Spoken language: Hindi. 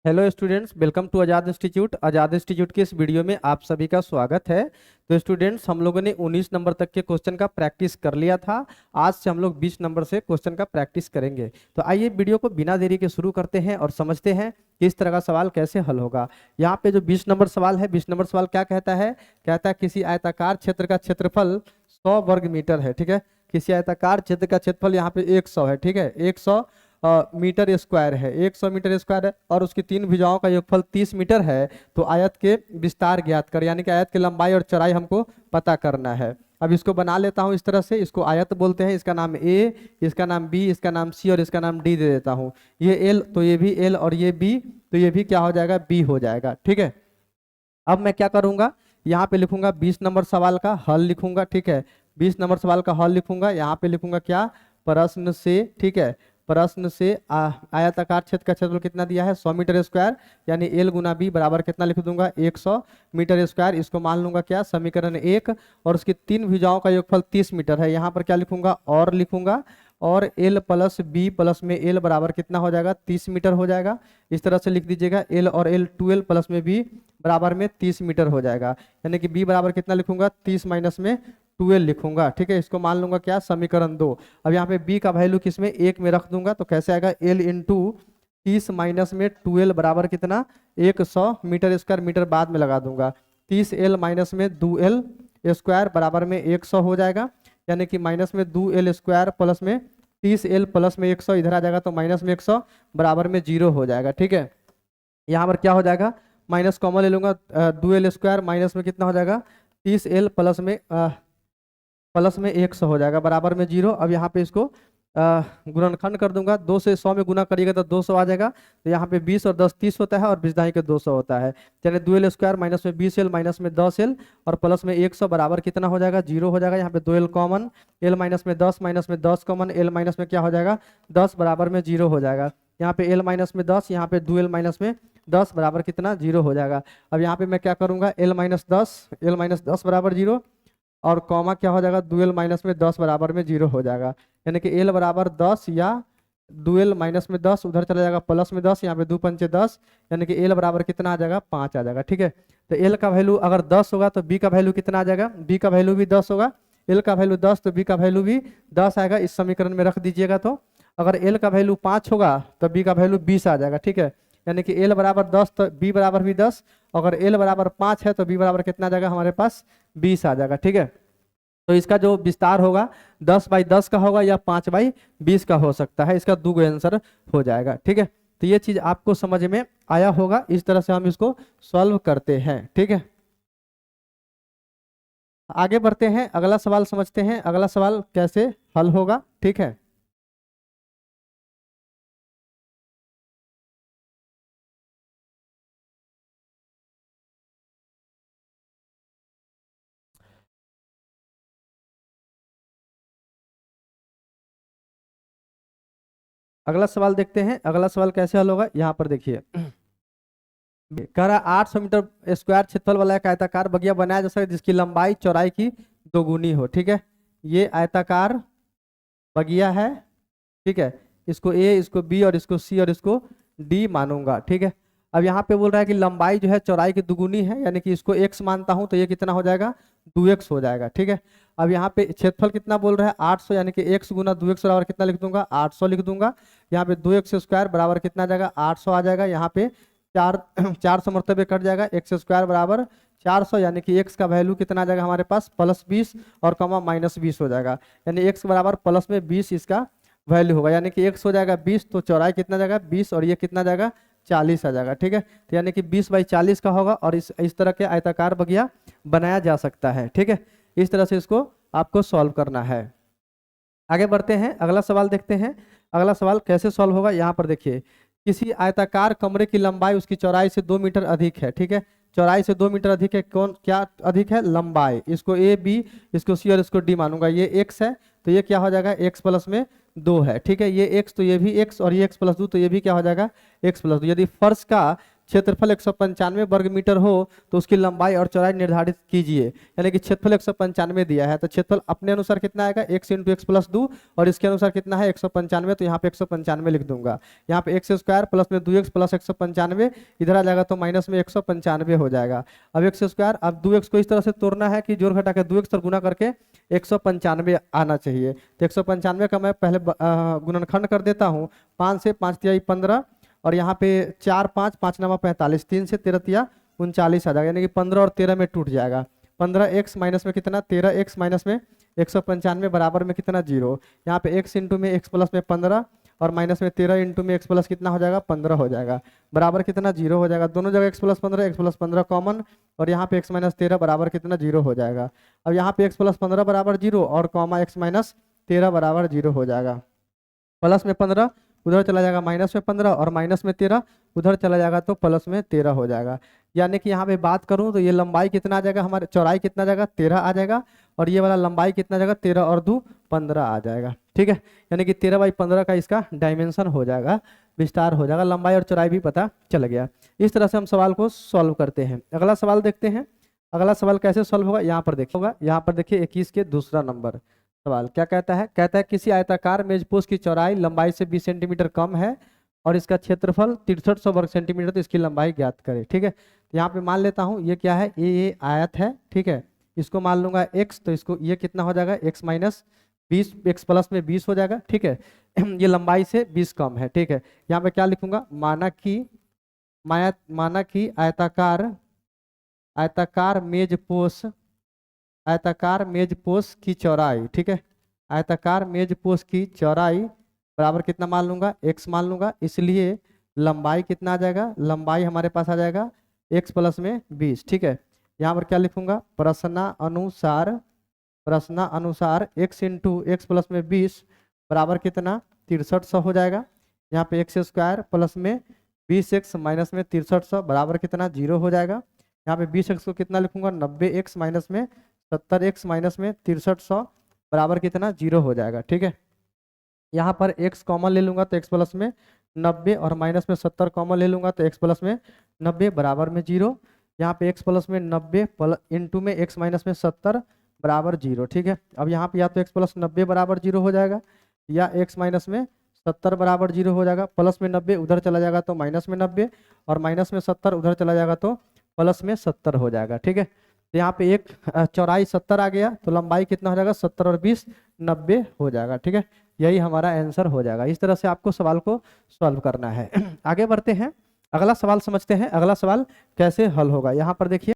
Hello students, welcome to Azad institute. Azad institute के इस वीडियो में आप सभी का स्वागत है। तो स्टूडेंट्स, हम लोगों ने 19 नंबर तक के क्वेश्चन का प्रैक्टिस कर लिया था। आज से हम लोग 20 नंबर से क्वेश्चन का प्रैक्टिस करेंगे। तो आइए वीडियो को बिना देरी के शुरू करते हैं और समझते हैं कि इस तरह का सवाल कैसे हल होगा। यहाँ पे जो 20 नंबर सवाल है, 20 नंबर सवाल क्या कहता है? कहता है किसी आयताकार क्षेत्र का क्षेत्रफल 100 वर्ग मीटर है। ठीक है, किसी आयताकार क्षेत्र का क्षेत्रफल यहाँ पे 100 है। ठीक है, 100 मीटर स्क्वायर है, 100 मीटर स्क्वायर है और उसकी तीन भुजाओं का योगफल 30 मीटर है। तो आयत के विस्तार ज्ञात कर, यानी कि आयत की लंबाई और चौड़ाई हमको पता करना है। अब इसको बना लेता हूं इस तरह से। इसको आयत बोलते हैं, इसका नाम ए, इसका नाम बी, इसका नाम सी और इसका नाम डी दे देता हूं। ये एल तो ये भी एल और ये बी तो ये भी क्या हो जाएगा? बी हो जाएगा। ठीक है, अब मैं क्या करूंगा, यहाँ पे लिखूंगा 20 नंबर सवाल का हल लिखूंगा। ठीक है, 20 नंबर सवाल का हल लिखूंगा। यहाँ पे लिखूंगा क्या? प्रश्न से। ठीक है, प्रश्न से आयताकार क्षेत्र का क्षेत्रफल कितना दिया है? 100 मीटर स्क्वायर, यानी एल गुना बी बराबर कितना लिख दूंगा? 100 मीटर स्क्वायर। इसको मान लूंगा क्या? समीकरण 1। और उसकी तीन भुजाओं का योगफल 30 मीटर है। यहाँ पर क्या लिखूंगा? और लिखूंगा। और एल प्लस बी प्लस में एल बराबर कितना हो जाएगा? 30 मीटर हो जाएगा। इस तरह से लिख दीजिएगा, एल और एल 12 प्लस में बी बराबर में 30 मीटर हो जाएगा। यानी कि बी बराबर कितना लिखूंगा? 30 माइनस में 12 लिखूंगा। ठीक है, इसको मान लूंगा क्या? समीकरण 2। अब यहाँ पे बी का वैल्यू किस में? 1 में रख दूंगा। तो कैसे आएगा? एल इंटू 30 माइनस में 12 बराबर कितना? 100 मीटर स्क्वायर। मीटर बाद में लगा दूंगा। 30 एल माइनस में 2 एल स्क्वायर बराबर में 100 हो जाएगा। यानी कि माइनस में 2 एल स्क्वायर प्लस में 30 एल प्लस में 100 इधर आ जाएगा तो माइनस में 100 बराबर में 0 हो जाएगा। ठीक है, यहाँ पर क्या हो जाएगा? माइनस कॉमन ले लूंगा। 2 एल स्क्वायर माइनस में कितना हो जाएगा? 30 एल प्लस में 100 हो जाएगा बराबर में 0। अब यहाँ पे इसको गुणनखंड कर दूंगा। 2 से 100 में गुना करिएगा तो 200 आ जाएगा। तो यहाँ पे 20 और 10 30 होता है और 20 दाई के 200 होता है। यानी 2 एल स्क्वायर माइनस में 20 एल माइनस में 10 एल और प्लस में 100 बराबर कितना हो जाएगा? 0 हो जाएगा। यहाँ पे 2 एल कॉमन, एल माइनस में 10 कॉमन, एल माइनस में क्या हो जाएगा? 10 बराबर में 0 हो जाएगा। यहाँ पे एल माइनस में 10, यहाँ पे 2 एल माइनस में 10 बराबर कितना? 0 हो जाएगा। अब यहाँ पे मैं क्या करूंगा? एल माइनस 10 बराबर 0 और कॉमा क्या हो जाएगा? 2 एल माइनस में 10 बराबर में 0 हो जाएगा। यानी कि एल बराबर 10 या 2 एल माइनस में 10 उधर चला जाएगा प्लस में 10, यहाँ पे 2 पंचे 10, यानी कि एल बराबर कितना आ जाएगा? 5 आ जाएगा। ठीक है, तो एल का वैल्यू अगर 10 होगा तो बी का वैल्यू कितना आ जाएगा? बी का वैल्यू भी 10 होगा। एल का वैल्यू 10 तो बी का वैल्यू भी 10 आएगा। इस समीकरण में रख दीजिएगा। तो अगर एल का वैल्यू 5 होगा तो बी का वैल्यू 20 आ जाएगा। ठीक है, यानी कि एल बराबर 10 तो बी बराबर भी 10। अगर एल बराबर 5 है तो बी बराबर कितना आ जाएगा हमारे पास? 20 आ जाएगा। ठीक है, तो इसका जो विस्तार होगा 10/10 का होगा या 5/20 का हो सकता है। इसका दो आंसर हो जाएगा। ठीक है, तो ये चीज आपको समझ में आया होगा। इस तरह से हम इसको सॉल्व करते हैं। ठीक है, आगे बढ़ते हैं, अगला सवाल समझते हैं। अगला सवाल कैसे हल होगा? ठीक है, अगला सवाल देखते हैं। अगला सवाल कैसे हल होगा, यहाँ पर देखिए। कह रहा 800 मीटर स्क्वायर क्षेत्रफल वाला एक आयताकार बगिया बनाया जा सकता है जिसकी लंबाई चौड़ाई की दोगुनी हो। ठीक है, ये आयताकार बगिया है। ठीक है, इसको ए, इसको बी और इसको सी और इसको डी मानूंगा। ठीक है, अब यहाँ पे बोल रहा है कि लंबाई जो है चौड़ाई की दुगुनी है, यानी कि इसको x मानता हूं तो ये कितना हो जाएगा? 2x हो जाएगा। ठीक है, अब यहाँ पे क्षेत्रफल कितना बोल रहा है? 800, यानी कि x गुना 2x बराबर कितना लिख दूंगा? 800 लिख दूंगा। यहाँ पे 2x स्क्वायर बराबर कितना आ जाएगा? 800 आ जाएगा। यहाँ पे 400 मरतबे कट जाएगा। एक्स स्क्वायर बराबर 400, यानी कि x का वैल्यू कितना आ जाएगा हमारे पास? +20 और कॉमा -20 हो जाएगा। यानी x बराबर प्लस में 20 इसका वैल्यू होगा। यानी कि x हो जाएगा 20 तो चौड़ाई कितना जाएगा? 20 और ये कितना जाएगा? 40 आ जाएगा। ठीक है, तो यानी कि 20/40 का होगा और इस तरह के आयताकार बगिया बनाया जा सकता है। ठीक है, इस तरह से इसको आपको सॉल्व करना है। आगे बढ़ते हैं, अगला सवाल देखते हैं। अगला सवाल कैसे सॉल्व होगा, यहाँ पर देखिए। किसी आयताकार कमरे की लंबाई उसकी चौड़ाई से 2 मीटर अधिक है। ठीक है, चौड़ाई से 2 मीटर अधिक है। कौन क्या अधिक है? लंबाई। इसको ए, बी, इसको सी और इसको डी मानूंगा। ये एक्स है तो ये क्या हो जाएगा? एक्स प्लस में 2 है। ठीक है, ये एक्स तो ये भी एक्स और ये एक्स प्लस 2 तो ये भी क्या हो जाएगा? X plus 2। यदि फर्श का क्षेत्रफल 195 वर्ग मीटर हो तो उसकी लंबाई और चौड़ाई निर्धारित कीजिए। यानी कि क्षेत्रफल 195 दिया है तो क्षेत्रफल अपने अनुसार कितना आएगा, x इंटू एक्स प्लस 2, और इसके अनुसार कितना है 195, तो यहाँ पे 195 लिख दूंगा। यहाँ पे एक्स स्क्वायर प्लस में 2x प्लस 195, इधर आ जाएगा तो माइनस में 195 हो जाएगा। अब एक्स स्क्वायर, अब 2x को इस तरह से तोड़ना है कि जोड़ घटा के 2x और गुना करके 195 आना चाहिए। तो 195 का मैं पहले गुणनखंड कर देता हूँ। 5 से 5 तिहाई 15, और यहाँ पे 4 5 5 नवा 45, 3 से 13 तिया 39 आ जाएगा, यानी कि 15 और 13 में टूट जाएगा। 15x माइनस में कितना, 13x माइनस में 195 बराबर में कितना, 0। यहाँ पे x इंटू में x प्लस में 15 और माइनस में 13 इंटू में x प्लस कितना हो जाएगा, 15 हो जाएगा, बराबर कितना, 0 हो जाएगा। दोनों जगह x प्लस 15 कॉमन, और यहाँ पे x माइनस 13 बराबर कितना, 0 हो जाएगा। अब यहाँ पे x प्लस 15 बराबर 0 और कॉमा x माइनस 13 बराबर 0 हो जाएगा। प्लस में 15 उधर चला जाएगा माइनस में 15, और माइनस में 13 उधर चला जाएगा तो प्लस में 13 हो जाएगा। यानी कि यहाँ पे बात करूँ तो ये लंबाई कितना आ जाएगा, हमारे चौड़ाई कितना आ जाएगा, 13 आ जाएगा, और ये वाला लंबाई कितना आ जाएगा, 13 और 2 15 आ जाएगा। ठीक है, यानी कि 13/15 का इसका डायमेंशन हो जाएगा, विस्तार हो जाएगा, लंबाई और चौड़ाई भी पता चल गया। इस तरह से हम सवाल को सॉल्व करते हैं। अगला सवाल देखते हैं। अगला सवाल कैसे सॉल्व होगा, यहाँ पर देखिएगा, यहाँ पर देखिए 21 के दूसरा नंबर सवाल क्या कहता है। कहता है किसी आयताकार मेजपोश की चौड़ाई लंबाई से 20 सेंटीमीटर कम है और इसका क्षेत्रफल 6300 वर्ग सेंटीमीटर, तो इसकी लंबाई ज्ञात करें। ठीक है, तो यहाँ पे मान लेता हूँ ये क्या है, ये आयत है। ठीक है, इसको मान लूंगा x, तो इसको ये कितना हो जाएगा, x माइनस 20, x प्लस में 20 हो जाएगा। ठीक है, ये लंबाई से 20 कम है। ठीक है, यहाँ पे क्या लिखूंगा, माना कि आयताकार मेजपोश की चौड़ाई, ठीक है, आयताकार मेजपोश की चौड़ाई बराबर कितना मान लूंगा, x मान लूंगा, इसलिए लंबाई कितना आ जाएगा, लंबाई हमारे पास आ जाएगा x प्लस में 20। ठीक है, यहाँ पर क्या लिखूंगा, प्रश्नानुसार x इंटू एक्स प्लस में 20 बराबर कितना, 6300 हो जाएगा। यहाँ पे x स्क्वायर प्लस में 20x माइनस में 6300 बराबर कितना, 0 हो जाएगा। यहाँ पे 20x को कितना लिखूंगा, 90x माइनस में 70x माइनस में 6300 बराबर कितना, 0 हो जाएगा। ठीक है, यहाँ पर x कॉमन ले लूंगा तो x प्लस में 90 और माइनस में 70 कॉमन ले लूंगा तो x प्लस में 90 बराबर में 0। यहाँ पे x प्लस में 90 इंटू में x माइनस में 70 बराबर 0। ठीक है, अब यहाँ पे या तो x प्लस 90 बराबर 0 हो जाएगा, या x माइनस में 70 बराबर 0 हो जाएगा। प्लस में 90 उधर चला जाएगा तो माइनस में 90, और माइनस में 70 उधर चला जाएगा तो प्लस में 70 हो जाएगा। ठीक है, तो यहाँ पे एक चौड़ाई 70 आ गया, तो लंबाई कितना हो जाएगा, 70 और 20 90 हो जाएगा। ठीक है, यही हमारा आंसर हो जाएगा। इस तरह से आपको सवाल को सॉल्व करना है। आगे बढ़ते हैं, अगला सवाल समझते हैं। अगला सवाल कैसे हल होगा, यहाँ पर देखिए।